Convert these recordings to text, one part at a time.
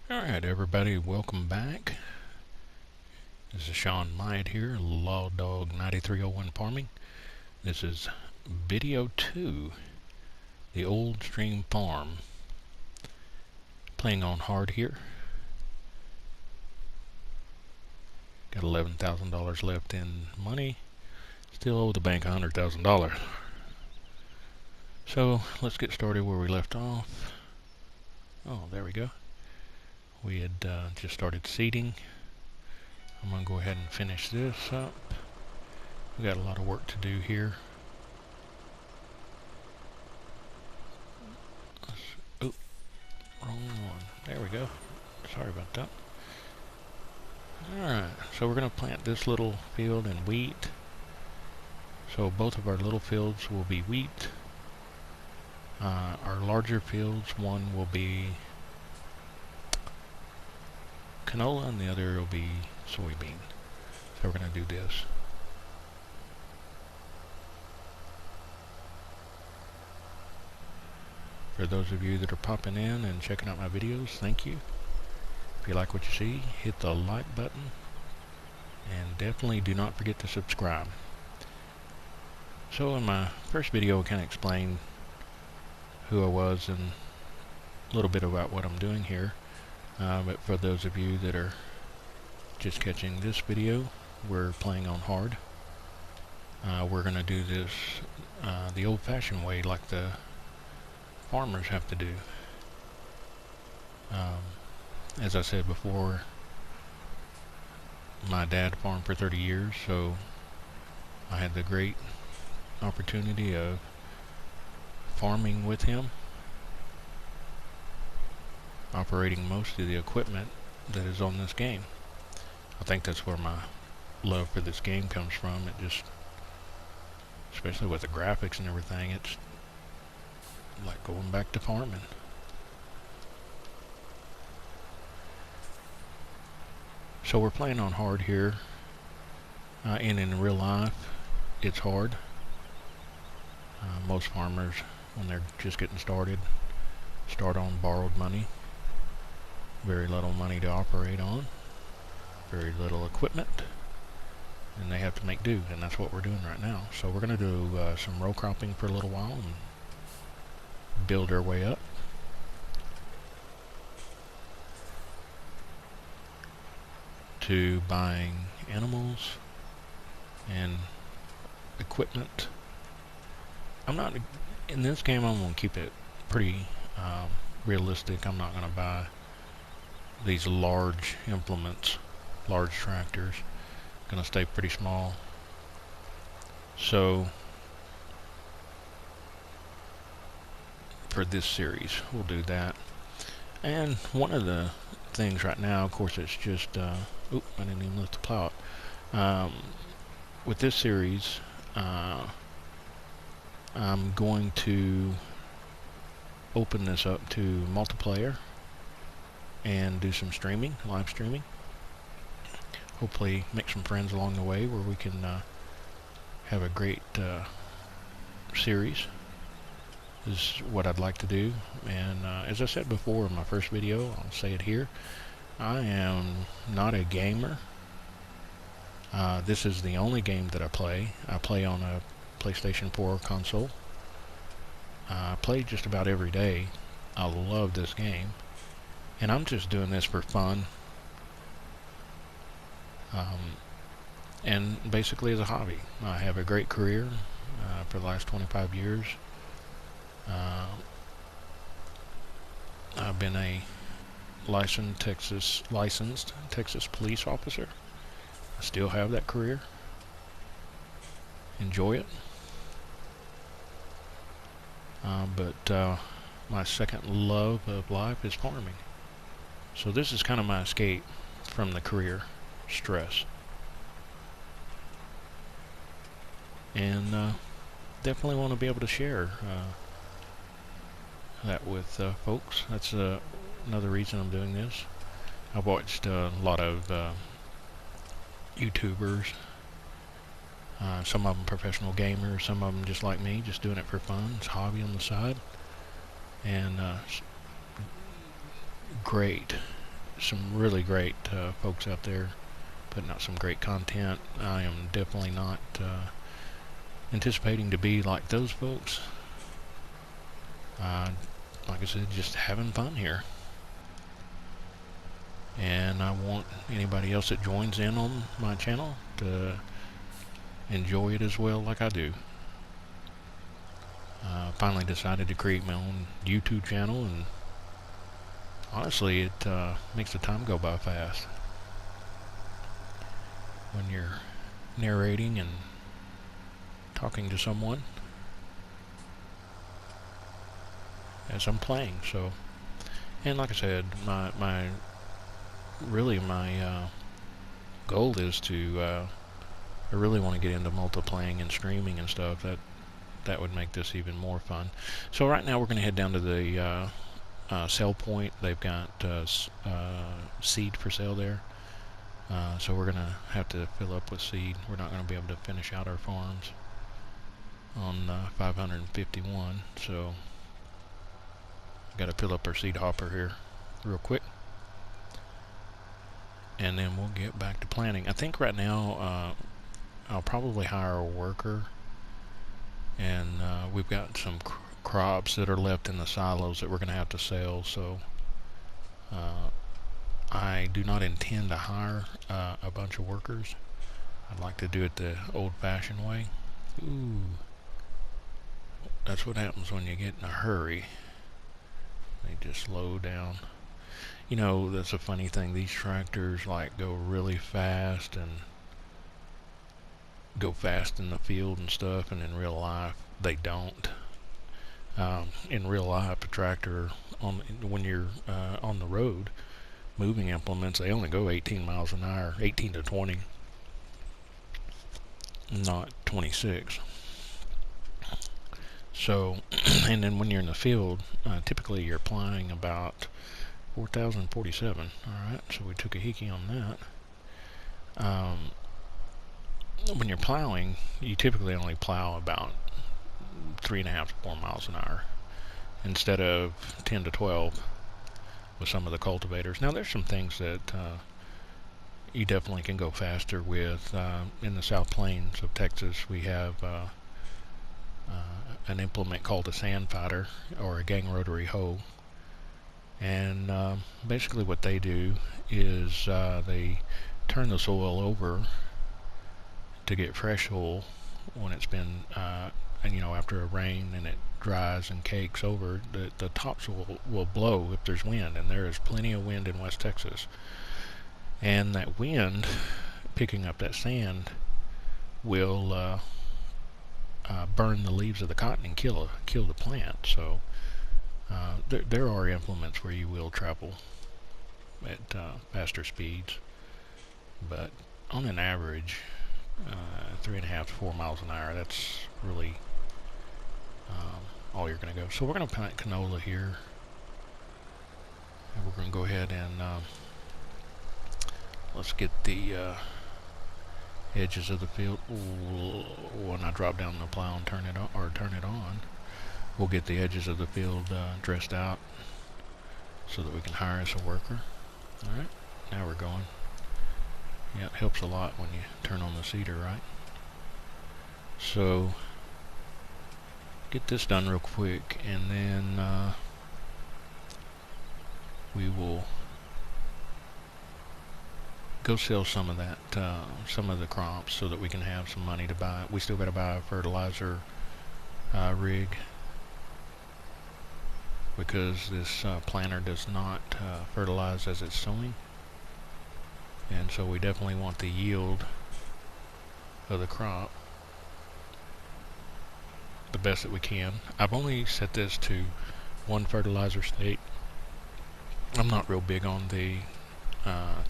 Alright everybody, welcome back. This is Sean Myatt here, Law Dog 9301 Farming. This is video 2, the Old Stream Farm. Playing on hard here. Got $11,000 left in money. Still owe the bank $100,000. So let's get started where we left off. Oh, there we go. We had just started seeding. I'm going to go ahead and finish this up. We got a lot of work to do here. Oh, wrong one. There we go. Sorry about that. Alright, so we're going to plant this little field in wheat. So both of our little fields will be wheat. Our larger fields, one will be canola and the other will be soybean. So we're going to do this. For those of you that are popping in and checking out my videos, thank you. If you like what you see, hit the like button and definitely do not forget to subscribe. So in my first video I kind of explained who I was and a little bit about what I'm doing here. But for those of you that are just catching this video, we're playing on hard. We're going to do this the old-fashioned way, like the farmers have to do. As I said before, my dad farmed for 30 years, so I had the great opportunity of farming with him, operating most of the equipment that is on this game. I think that's where my love for this game comes from. It just, especially with the graphics and everything, it's like going back to farming. So we're playing on hard here, and in real life it's hard. Most farmers, when they're just getting started, start on borrowed money. Very little money to operate on, very little equipment, and they have to make do, and that's what we're doing right now. So we're going to do some row cropping for a little while and build our way up. To buying animals and equipment. I'm not, in this game I'm going to keep it pretty realistic. I'm not going to buy these large implements, large tractors. Going to stay pretty small. So for this series we'll do that. And one of the things right now, of course, it's just I didn't even lift the plow up. With this series I'm going to open this up to multiplayer and do some streaming, live streaming. Hopefully make some friends along the way where we can have a great series. This is what I'd like to do. And as I said before in my first video, I'll say it here, I am not a gamer. This is the only game that I play. I play on a PlayStation 4 console. I play just about every day. I love this game. And I'm just doing this for fun. And basically as a hobby. I have a great career for the last 25 years. I've been a licensed Texas police officer. I still have that career. Enjoy it. But my second love of life is farming. So this is kind of my escape from the career stress. And definitely want to be able to share that with folks. That's another reason I'm doing this. I've watched a lot of YouTubers, some of them professional gamers, some of them just like me, just doing it for fun. It's a hobby on the side. And great some really great folks out there putting out some great content. I am definitely not anticipating to be like those folks. Like I said, just having fun here. And I want anybody else that joins in on my channel to enjoy it as well like I do. Finally decided to create my own YouTube channel, and honestly it makes the time go by fast when you're narrating and talking to someone as I'm playing. So, and like I said, my goal is to I really want to get into multiplaying and streaming and stuff. That would make this even more fun. So right now we're going to head down to the sell point. They've got seed for sale there. So we're going to have to fill up with seed. We're not going to be able to finish out our farms on 551. So got to fill up our seed hopper here real quick, and then we'll get back to planting. I think right now I'll probably hire a worker, and we've got some crops that are left in the silos that we're going to have to sell. So I do not intend to hire a bunch of workers. I'd like to do it the old-fashioned way. Ooh, that's what happens when you get in a hurry. They just slow down. You know, that's a funny thing. These tractors like go really fast and go fast in the field and stuff, and in real life they don't. In real life, a tractor when you're on the road moving implements, they only go 18 miles an hour, 18 to 20, not 26. So, and then when you're in the field, typically you're applying about 4,047. Alright, so we took a hickey on that. When you're plowing, you typically only plow about 3.5 to 4 miles an hour instead of 10 to 12 with some of the cultivators. Now there's some things that you definitely can go faster with. In the South Plains of Texas, we have an implement called a sand fighter, or a gang rotary hoe, and basically what they do is they turn the soil over to get fresh soil when it's been and you know, after a rain and it dries and cakes over, the topsoil will blow if there's wind, and there is plenty of wind in West Texas, and that wind picking up that sand will burn the leaves of the cotton and kill the plant. So there are implements where you will travel at faster speeds, but on an average 3.5 to 4 miles an hour, that's really all you're going to go. So we're going to plant canola here, and we're going to go ahead and let's get the edges of the field. When I drop down the plow and turn it on, we'll get the edges of the field dressed out so that we can hire us a worker. Alright, now we're going. Yeah, it helps a lot when you turn on the seeder, right? So get this done real quick, and then we will go sell some of that, some of the crops, so that we can have some money to buy. We still got to buy a fertilizer rig, because this planter does not fertilize as it's sowing, and so we definitely want the yield of the crop the best that we can. I've only set this to one fertilizer state. I'm not real big on the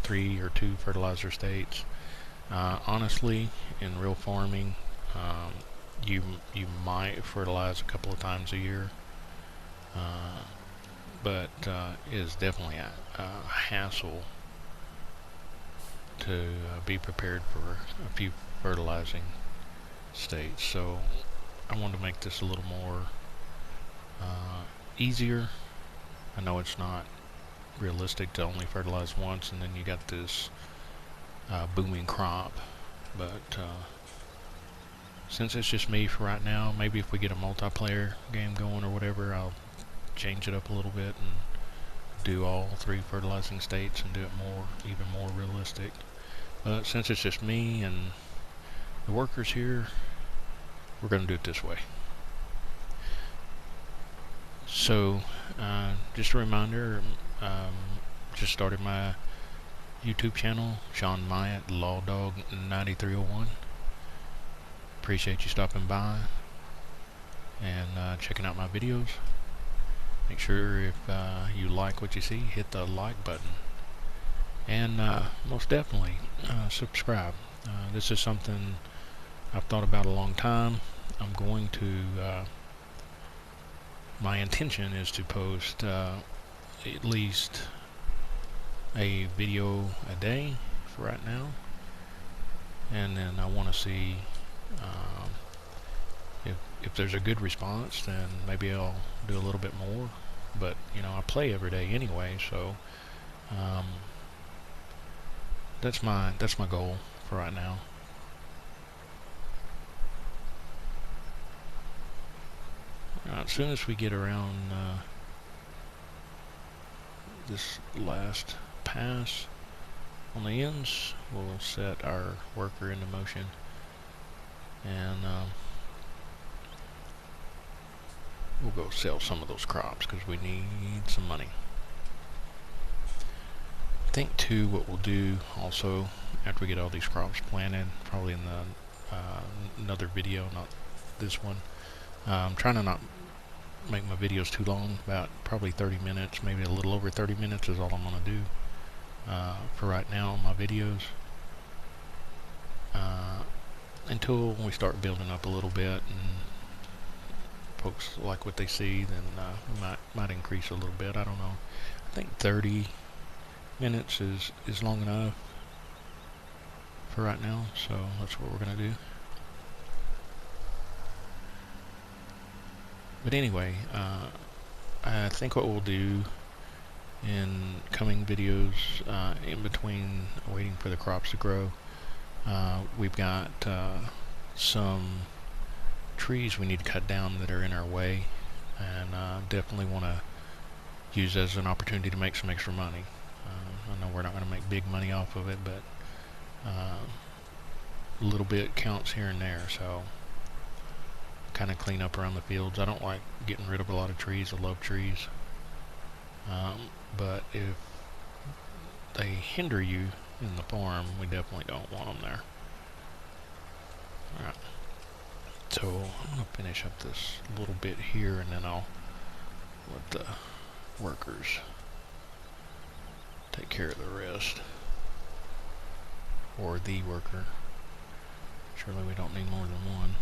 3 or 2 fertilizer states. Honestly, in real farming, you might fertilize a couple of times a year, but it is definitely a hassle to be prepared for a few fertilizing states. So I want to make this a little more easier. I know it's not realistic to only fertilize once, and then you got this booming crop. But since it's just me for right now, maybe if we get a multiplayer game going or whatever, I'll change it up a little bit and do all 3 fertilizing states and do it even more realistic. But since it's just me and the workers here, we're going to do it this way. So, just a reminder, just started my YouTube channel, Sean Myatt, LawDog9301. Appreciate you stopping by and checking out my videos. Make sure if you like what you see, hit the like button. And most definitely, subscribe. This is something I've thought about a long time. I'm going to, my intention is to post at least a video a day for right now. And then I want to see if there's a good response, then maybe I'll do a little bit more. But you know, I play every day anyway, so that's my goal for right now. As soon as we get around this last pass on the ends, we'll set our worker into motion, and we'll go sell some of those crops because we need some money. I think too what we'll do also after we get all these crops planted, probably in the another video, not this one, I'm trying to not make my videos too long, about probably 30 minutes, maybe a little over 30 minutes is all I'm going to do for right now on my videos, until we start building up a little bit and folks like what they see, then we might increase a little bit. I don't know. I think 30 minutes is long enough for right now, so that's what we're going to do. But anyway, I think what we'll do in coming videos, in between waiting for the crops to grow, we've got some trees we need to cut down that are in our way, and definitely want to use as an opportunity to make some extra money. I know we're not going to make big money off of it, but a little bit counts here and there, so kind of clean up around the fields. I don't like getting rid of a lot of trees. I love trees, but if they hinder you in the farm, we definitely don't want them there. Alright, so I'm going to finish up this little bit here, and then I'll let the workers take care of the rest, or the worker. Surely we don't need more than one.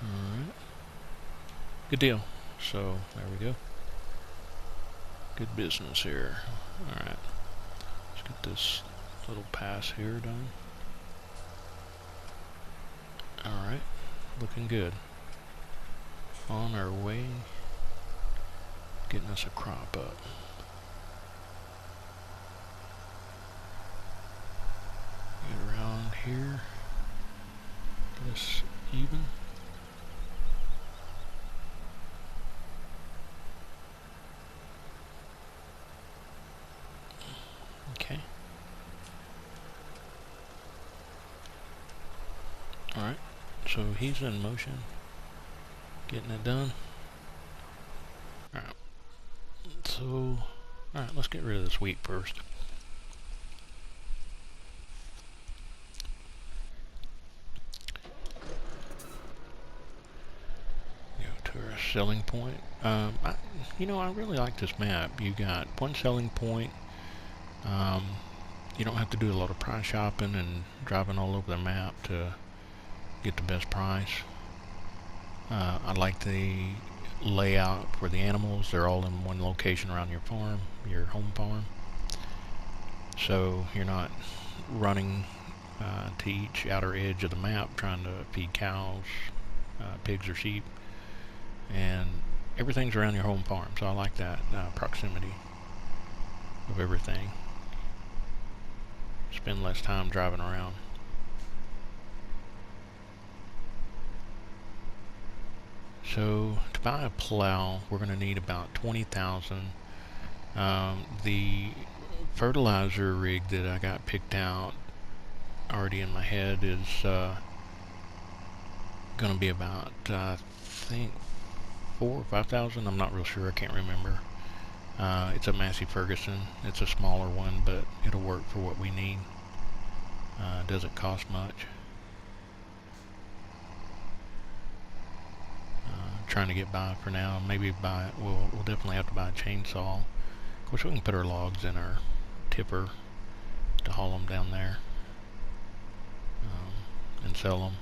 Alright, good deal. So there we go. Good business here. Alright, let's get this little pass here done. Alright, looking good. On our way, getting us a crop up. Get around here, get us even. Okay. Alright, so he's in motion, getting it done. Alright, so, alright, let's get rid of this wheat first. Go to our selling point. I really like this map. You got one selling point. You don't have to do a lot of price shopping and driving all over the map to get the best price. I like the layout for the animals. They're all in one location around your farm, your home farm. So you're not running to each outer edge of the map trying to feed cows, pigs or sheep. and everything's around your home farm, so I like that proximity of everything. Spend less time driving around. So to buy a plow, we're going to need about 20,000. The fertilizer rig that I got picked out already in my head is going to be about I think 4,000 or 5,000. I'm not real sure. I can't remember. It's a Massey Ferguson. It's a smaller one, but it'll work for what we need. Doesn't cost much. Trying to get by for now. Maybe we'll definitely have to buy a chainsaw. Of course, we can put our logs in our tipper to haul them down there and sell them.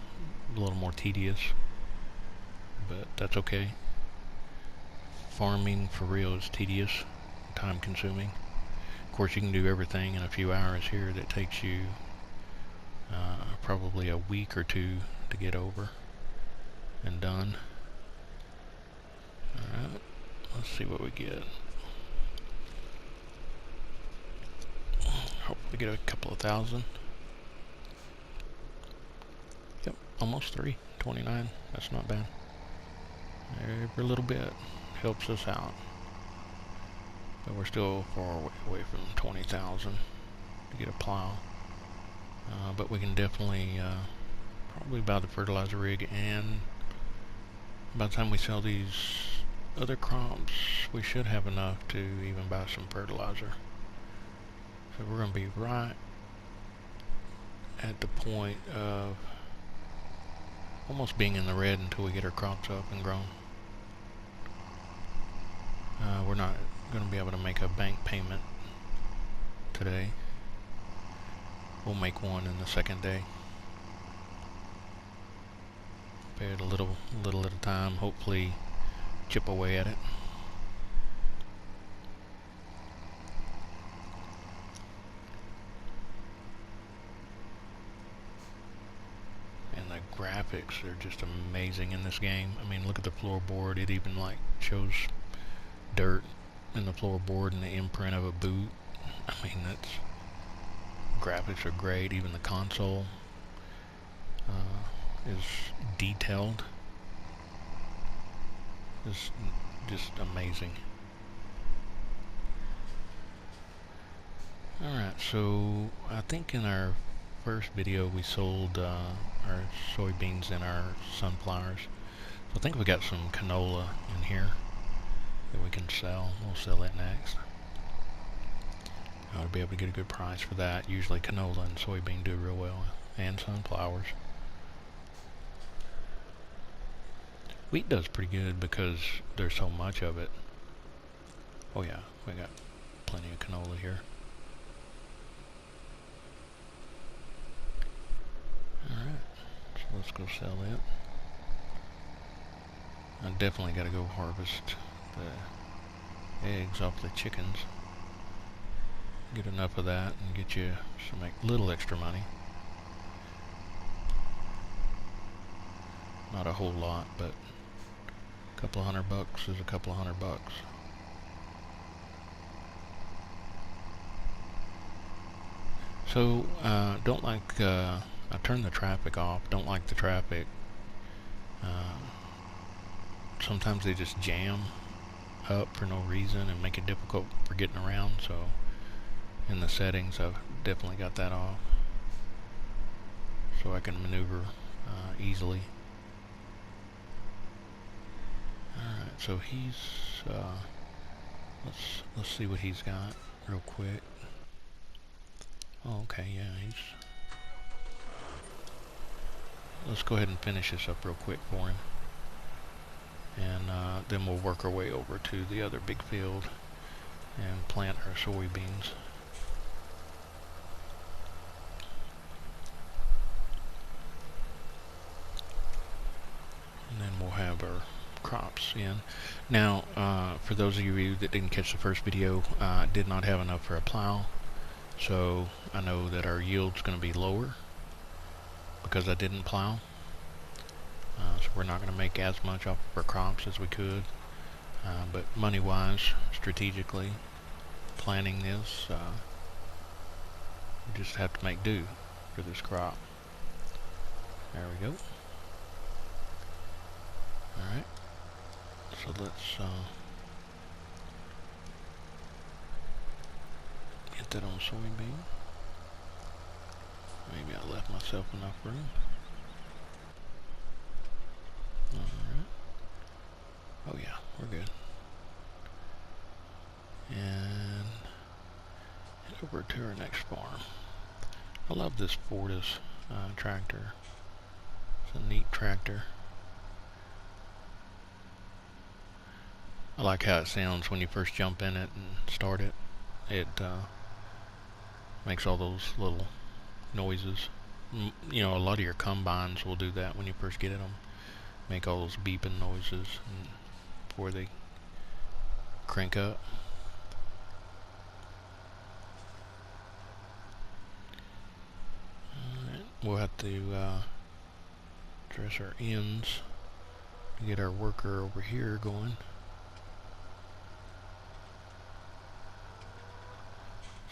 A little more tedious, but that's okay. Farming for real is tedious, time consuming. Of course, you can do everything in a few hours here that takes you probably a week or two to get over and done. Alright, let's see what we get. Hope we get a couple of thousand. Yep, almost 329. That's not bad. Every little bit helps us out. But we're still far away from 20,000 to get a plow. But we can definitely probably buy the fertilizer rig, and by the time we sell these other crops, we should have enough to even buy some fertilizer. So we're going to be right at the point of almost being in the red until we get our crops up and grown. We're not going to be able to make a bank payment today. We'll make one in the second day. Pay it a little at a time, hopefully chip away at it. And the graphics are just amazing in this game. I mean, look at the floorboard. It even like shows dirt in the floorboard and the imprint of a boot. I mean, graphics are great. Even the console is detailed. It's just amazing. Alright, so I think in our first video we sold our soybeans and our sunflowers. So I think we got some canola in here that we can sell. We'll sell it next. I would be able to get a good price for that. Usually canola and soybean do real well, and sunflowers. Wheat does pretty good because there's so much of it. Oh yeah, we got plenty of canola here. Alright, so let's go sell it. I definitely got to go harvest the eggs off the chickens. Get enough of that and get you some little extra money. Not a whole lot, but a couple of $100 is a couple of $100. So don't like I turned the traffic off. Don't like the traffic. Sometimes they just jam up for no reason and make it difficult for getting around. So in the settings, I've definitely got that off so I can maneuver easily. Alright, so he's let's see what he's got real quick. Oh, okay, yeah, let's go ahead and finish this up real quick for him, and then we'll work our way over to the other big field and plant our soybeans. And then we'll have our crops in. Now, for those of you that didn't catch the first video, I did not have enough for a plow, so I know that our yield's going to be lower because I didn't plow. So we're not going to make as much off of our crops as we could. But money-wise, strategically planning this, we just have to make do for this crop. There we go. Alright, so let's get that on soybean. Maybe I left myself enough room. Alright. Oh yeah, we're good. And head over to our next farm. I love this Fortis tractor. It's a neat tractor. I like how it sounds when you first jump in it and start it. It makes all those little noises. You know, a lot of your combines will do that when you first get them. Make all those beeping noises before they crank up. Alright, we'll have to dress our ends to get our worker over here going.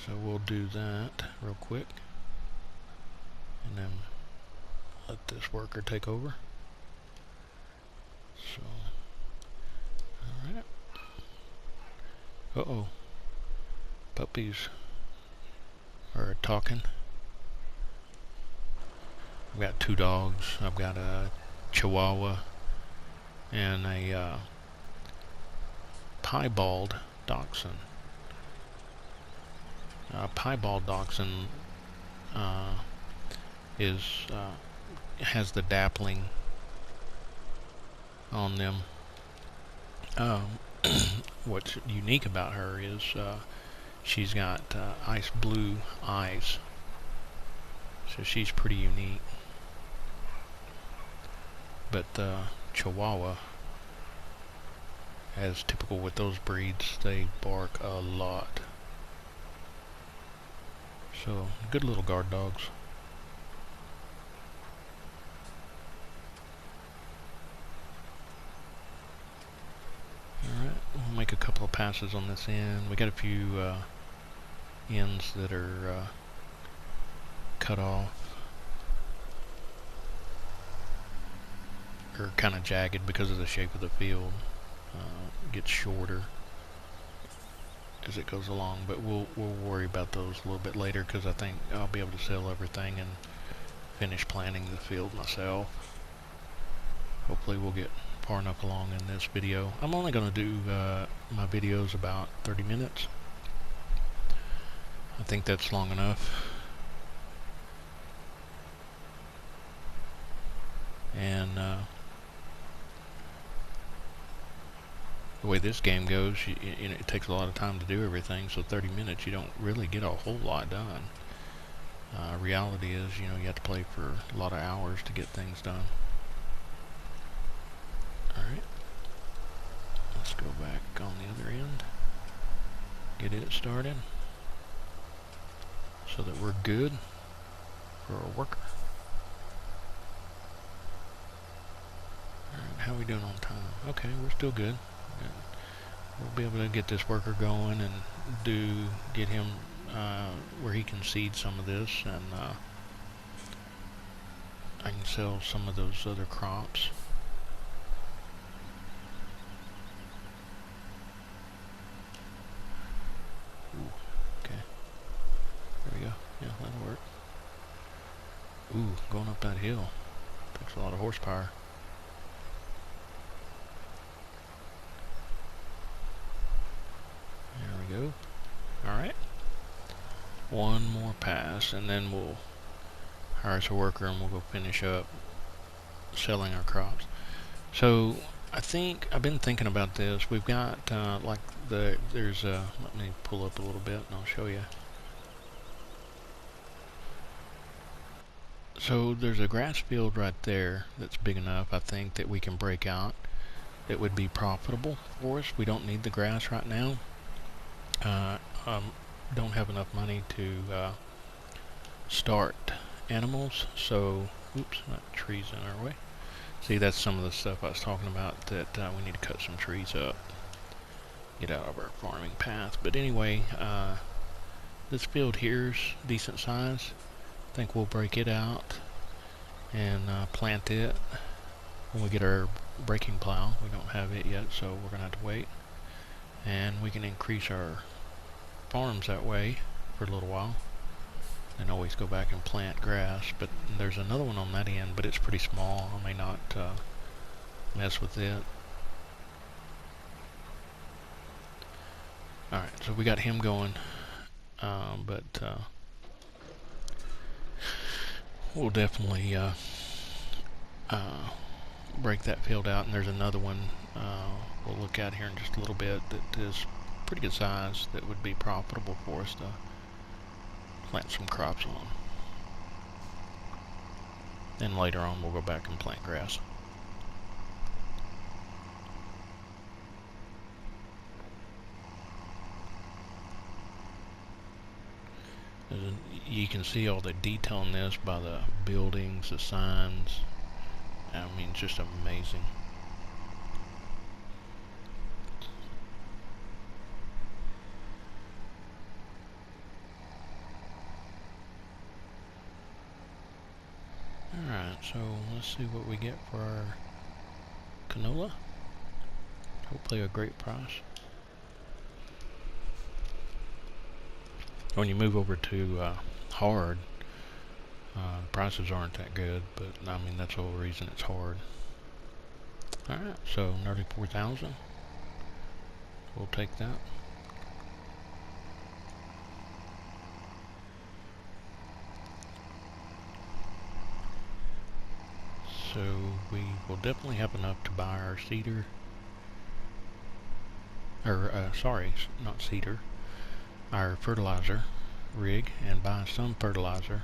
So we'll do that real quick and then let this worker take over. So, alright. Uh-oh. Puppies are talking. I've got 2 dogs. I've got a Chihuahua and a piebald dachshund. Piebald dachshund has the dappling on them. What's unique about her is she's got ice blue eyes, so she's pretty unique. But the Chihuahua, as typical with those breeds, they bark a lot. So, good little guard dogs. Alright, we'll make a couple of passes on this end. We got a few ends that are cut off, or kind of jagged because of the shape of the field. It gets shorter as it goes along, but we'll worry about those a little bit later, because I think I'll be able to sell everything and finish planting the field myself. Hopefully we'll get far enough along in this video. I'm only going to do my videos about 30 minutes. I think that's long enough. And the way this game goes, you know, it takes a lot of time to do everything, so 30 minutes you don't really get a whole lot done. Reality is, you know, you have to play for a lot of hours to get things done. Alright, let's go back on the other end, get it started so that we're good for our worker. Alright, how are we doing on time? Okay, we're still good. We'll be able to get this worker going and get him where he can seed some of this, and I can sell some of those other crops. Ooh, okay. There we go. Yeah, that'll work. Ooh, going up that hill takes a lot of horsepower. There we go. Alright. One more pass, and then we'll hire us a worker and we'll go finish up selling our crops. So I think I've been thinking about this. We've got like there's let me pull up a little bit and I'll show you. So there's a grass field right there that's big enough, I think, that we can break out. That would be profitable for us. We don't need the grass right now. Don't have enough money to start animals, so oops, not trees in our way. See, that's some of the stuff I was talking about, that we need to cut some trees up, get out of our farming path. But anyway, this field here's decent size. I think we'll break it out and plant it when we get our breaking plow. We don't have it yet, so we're gonna have to wait. And we can increase our farms that way for a little while, and always go back and plant grass. But there's another one on that end, but it's pretty small. I may not mess with it. Alright, so we got him going, but we'll definitely break that field out. And there's another one we'll look at here in just a little bit that is pretty good size, that would be profitable for us to plant some crops on. Then later on we'll go back and plant grass. You can see all the detail in this by the buildings, the signs. I mean, it's just amazing. Alright, so let's see what we get for our canola. Hopefully a great price. When you move over to hard, prices aren't that good, but I mean, that's the whole reason it's hard. Alright, so nearly 4,000. We'll take that. So we will definitely have enough to buy our cedar, or sorry, not cedar, our fertilizer rig, and buy some fertilizer.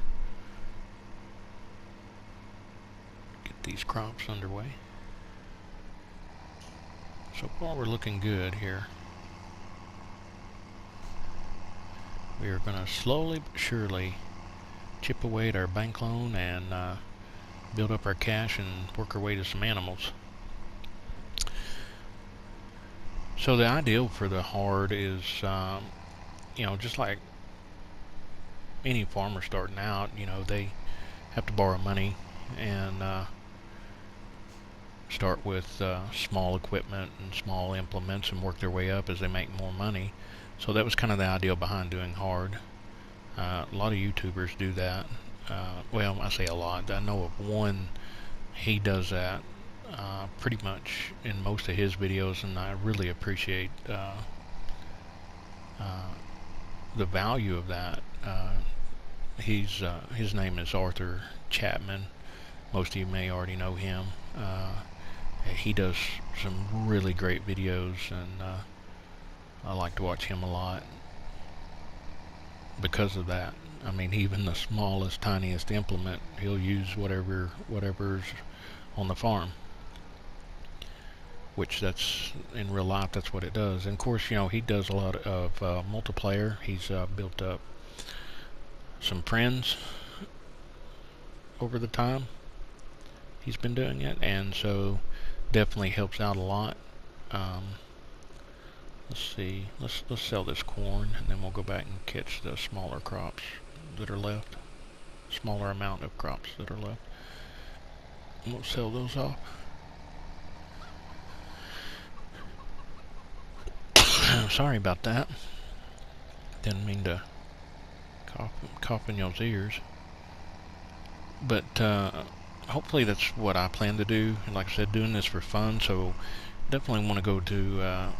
Get these crops underway. So far we're looking good here. We are going to slowly but surely chip away at our bank loan and build up our cash and work our way to some animals. So the ideal for the hard is, you know, just like any farmer starting out, you know, they have to borrow money and start with small equipment and small implements and work their way up as they make more money. So that was kind of the idea behind doing hard. A lot of YouTubers do that. Well, I say a lot. I know of one, he does that pretty much in most of his videos, and I really appreciate the value of that. His name is Arthur Chapman. Most of you may already know him. He does some really great videos, and I like to watch him a lot because of that. I mean, even the smallest, tiniest implement, he'll use whatever's on the farm. Which that's, in real life, that's what it does. And of course, you know, he does a lot of multiplayer. He's built up some friends over the time he's been doing it, and so definitely helps out a lot. Let's see, let's sell this corn, and then we'll go back and catch the smaller crops that are left. Smaller amount of crops that are left. And we'll sell those off. Sorry about that. Didn't mean to cough in y'all's ears. But hopefully that's what I plan to do. And like I said, doing this for fun, so definitely want to go to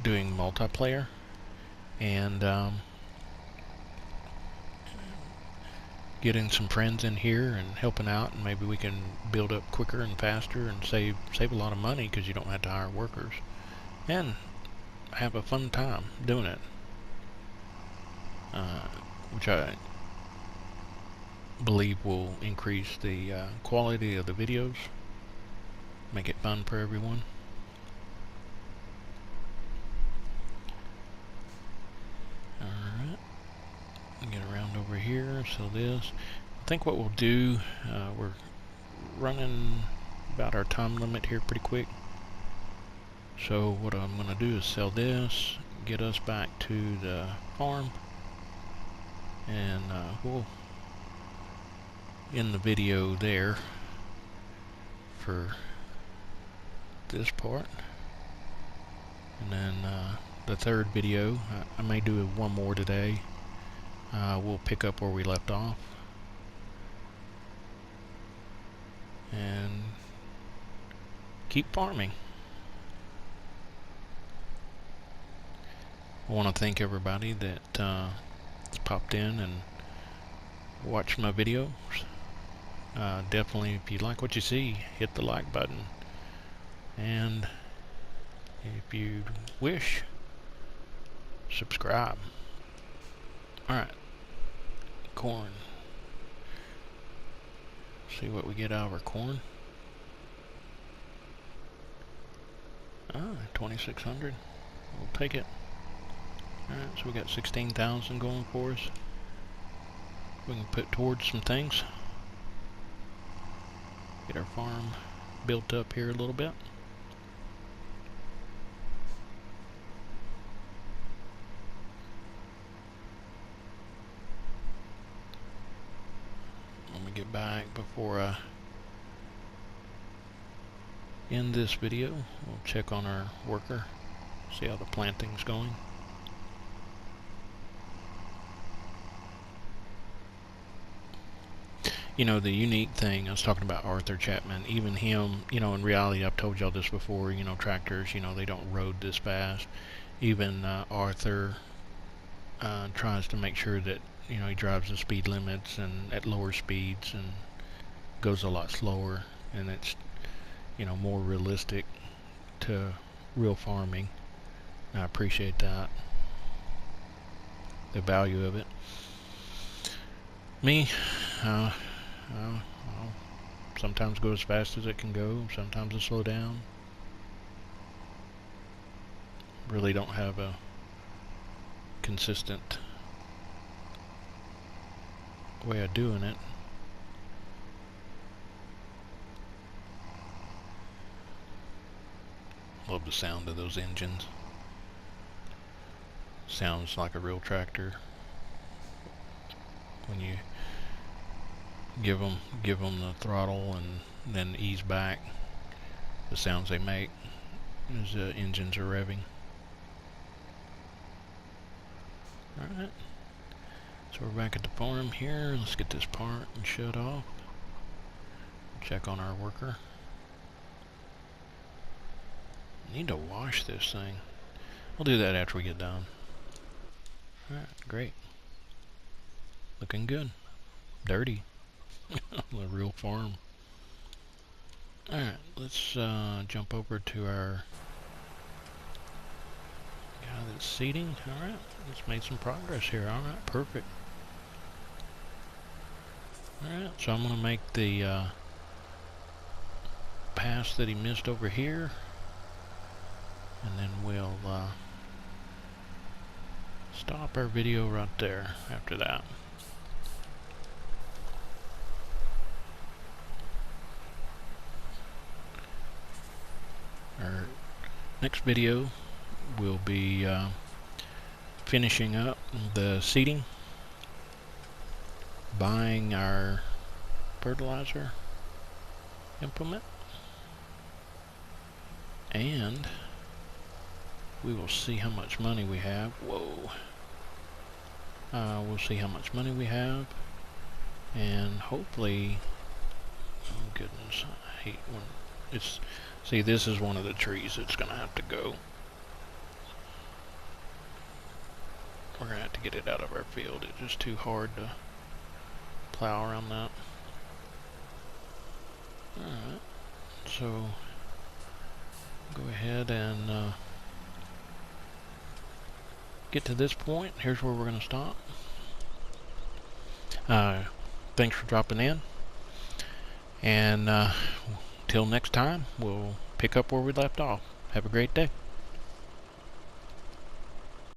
doing multiplayer and getting some friends in here and helping out, and maybe we can build up quicker and faster and save a lot of money, because you don't have to hire workers, and have a fun time doing it, which I believe will increase the quality of the videos, make it fun for everyone. Alright, get around over here, so this, I think what we'll do, we're running about our time limit here pretty quick. So what I'm going to do is sell this, get us back to the farm, and we'll end the video there for this part. And then the third video, I may do one more today. We'll pick up where we left off and keep farming. I want to thank everybody that popped in and watched my videos. Definitely, if you like what you see, hit the like button, and if you wish, subscribe. Alright, corn. See what we get out of our corn. 2,600. We'll take it. Alright, so we got 16,000 going for us. We can put towards some things. Get our farm built up here a little bit. Let me get back before I end this video. We'll check on our worker, see how the planting's going. You know, the unique thing, I was talking about Arthur Chapman, even him, you know, in reality, I've told y'all this before, you know, tractors, you know, they don't road this fast. Even Arthur tries to make sure that, you know, he drives the speed limits and at lower speeds and goes a lot slower, and it's, you know, more realistic to real farming. I appreciate that, the value of it. Me, I'll sometimes go as fast as it can go, sometimes I slow down. Really don't have a consistent way of doing it. Love the sound of those engines. Sounds like a real tractor when you give them the throttle and then ease back. The sounds they make as the engines are revving. Alright, so we're back at the farm here. Let's get this part and shut off. Check on our worker. Need to wash this thing. I'll do that after we get done. Alright, great. Looking good. Dirty. The real farm. Alright, let's jump over to our guy that's seeding. Alright, let's make some progress here. Alright, perfect. Alright, so I'm going to make the pass that he missed over here, and then we'll stop our video right there after that. Our next video will be finishing up the seeding, buying our fertilizer implement, and we will see how much money we have. Whoa. We'll see how much money we have, and hopefully, oh goodness, I hate when it's, see, this is one of the trees that's gonna have to go. We're gonna have to get it out of our field. It's just too hard to plow around that. Alright, so go ahead and get to this point. Here's where we're gonna stop. Thanks for dropping in, and till next time, we'll pick up where we left off. Have a great day.